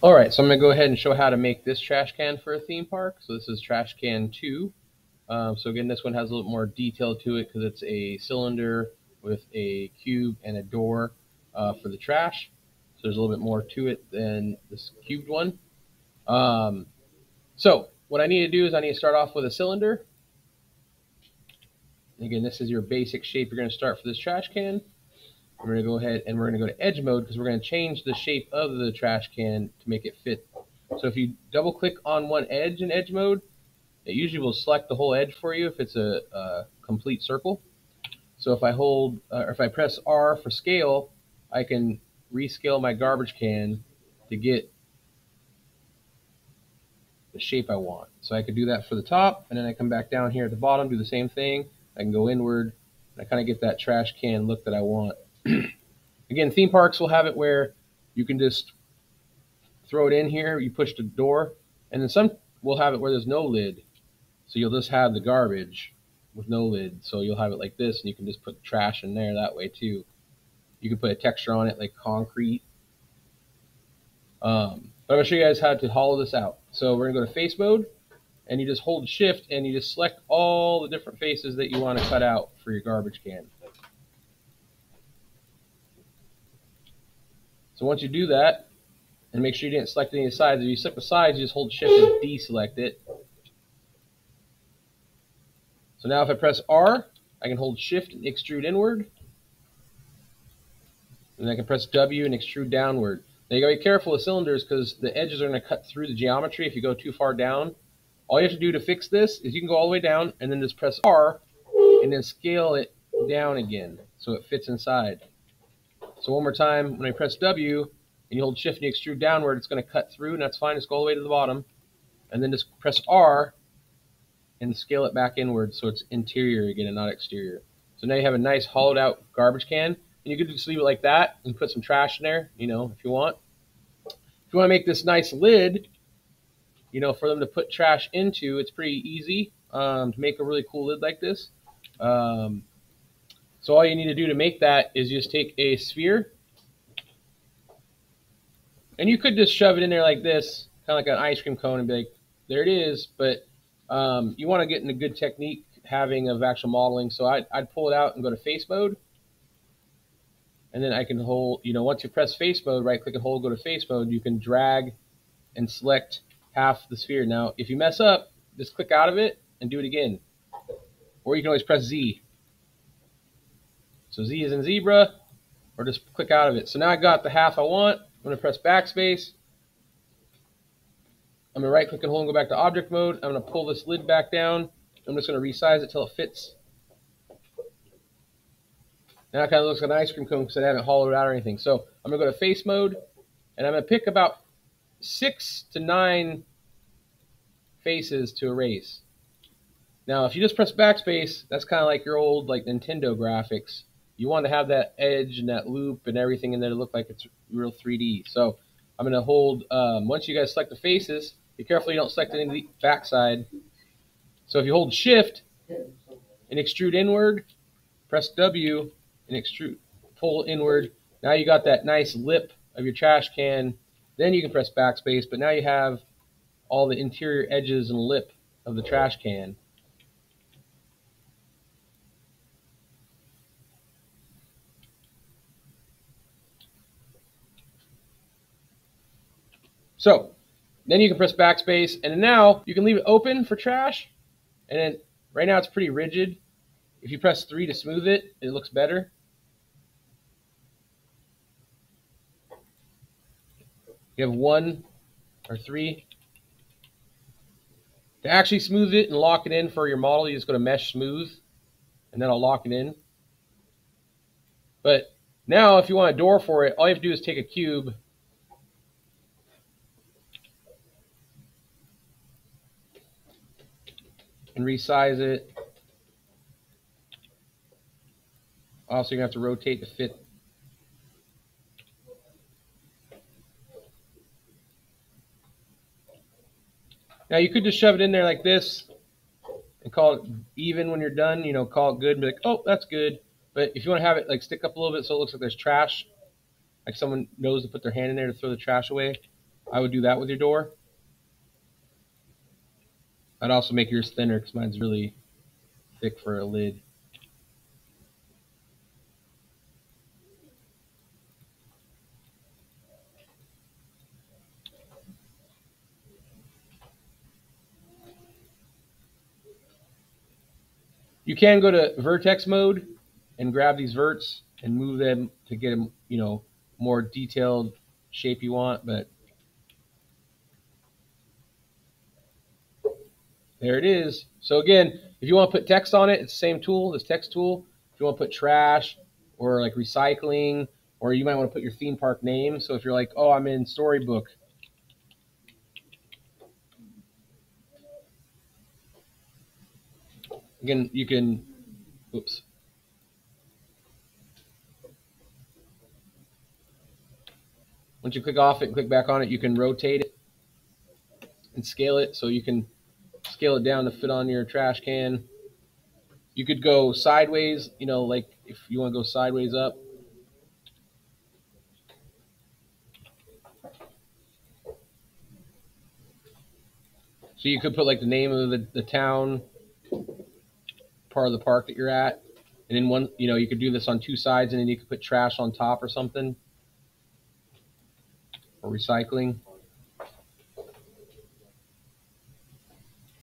All right, so I'm going to go ahead and show how to make this trash can for a theme park. So this is trash can 2. So again, this one has a little more detail to it because it's a cylinder with a cube and a door for the trash. So there's a little bit more to it than this cubed one. So what I need to do is I need to start off with a cylinder. Again, this is your basic shape you're going to start for this trash can. We're going to go ahead and we're going to go to edge mode because we're going to change the shape of the trash can to make it fit. So if you double click on one edge in edge mode, it usually will select the whole edge for you if it's a complete circle. So if I hold, or if I press R for scale, I can rescale my garbage can to get the shape I want. So I could do that for the top, and then I come back down here at the bottom, do the same thing. I can go inward, and I kind of get that trash can look that I want. Again, theme parks will have it where you can just throw it in here, you push the door, and then some will have it where there's no lid. So you'll just have the garbage with no lid. So you'll have it like this, and you can just put trash in there that way too. You can put a texture on it like concrete. But I'm going to show you guys how to hollow this out. So we're going to go to face mode, and you just hold shift, and you just select all the different faces that you want to cut out for your garbage can. So once you do that, and make sure you didn't select any of the sides, if you select the sides, you just hold shift and deselect it. So now if I press R, I can hold shift and extrude inward. And I can press W and extrude downward. Now you gotta be careful with cylinders because the edges are gonna cut through the geometry if you go too far down. All you have to do to fix this is you can go all the way down and then just press R and then scale it down again so it fits inside. So one more time, when I press W and you hold shift and you extrude downward, it's gonna cut through, and that's fine. Just go all the way to the bottom. And then just press R and scale it back inward so it's interior again and not exterior. So now you have a nice hollowed out garbage can, and you could just leave it like that and put some trash in there, you know, if you want. If you want to make this nice lid, you know, for them to put trash into, it's pretty easy to make a really cool lid like this. So all you need to do to make that is just take a sphere, and you could just shove it in there like this, kind of like an ice cream cone, and be like, there it is. But you want to get in a good technique having of actual modeling. So I'd pull it out and go to face mode. And then I can hold, you know, once you press face mode, right click and hold, go to face mode, you can drag and select half the sphere. Now, if you mess up, just click out of it and do it again. Or you can always press Z. So Z is in zebra, or just click out of it. So now I got the half I want. I'm going to press backspace. I'm going to right click and hold and go back to object mode. I'm going to pull this lid back down. I'm just going to resize it till it fits. Now it kind of looks like an ice cream cone because I haven't hollowed it out or anything. So I'm going to go to face mode, and I'm going to pick about 6 to 9 faces to erase. Now if you just press backspace, that's kind of like your old like Nintendo graphics. You want to have that edge and that loop and everything in there to look like it's real 3D. So I'm going to hold, once you guys select the faces, be careful you don't select any of the backside. So if you hold shift and extrude inward, press W and extrude, pull inward. Now you got that nice lip of your trash can. Then you can press backspace, but now you have all the interior edges and lip of the trash can. So then you can press backspace, and then now you can leave it open for trash. And then right now it's pretty rigid. If you press 3 to smooth it, it looks better. You have 1 or 3. To actually smooth it and lock it in for your model, you just go to mesh smooth, and then I'll lock it in. But now if you want a door for it, all you have to do is take a cube and resize it. Also, you're going to have to rotate to fit. Now you could just shove it in there like this and call it even when you're done, you know, call it good and be like, oh, that's good. But if you want to have it like stick up a little bit so it looks like there's trash, like someone knows to put their hand in there to throw the trash away, I would do that with your door. I'd also make yours thinner because mine's really thick for a lid. You can go to vertex mode and grab these verts and move them to get them, more detailed shape you want. But there it is. So again, if you want to put text on it, it's the same tool, this text tool. If you want to put trash or like recycling, or you might want to put your theme park name. So if you're like, oh, I'm in Storybook. Again, you can, oops. Once you click off it and click back on it, you can rotate it and scale it. So you can scale it down to fit on your trash can. You could go sideways, like if you want to go sideways up. So you could put like the name of the town, part of the park that you're at. And then one, you could do this on two sides and then you could put trash on top or something. Or recycling.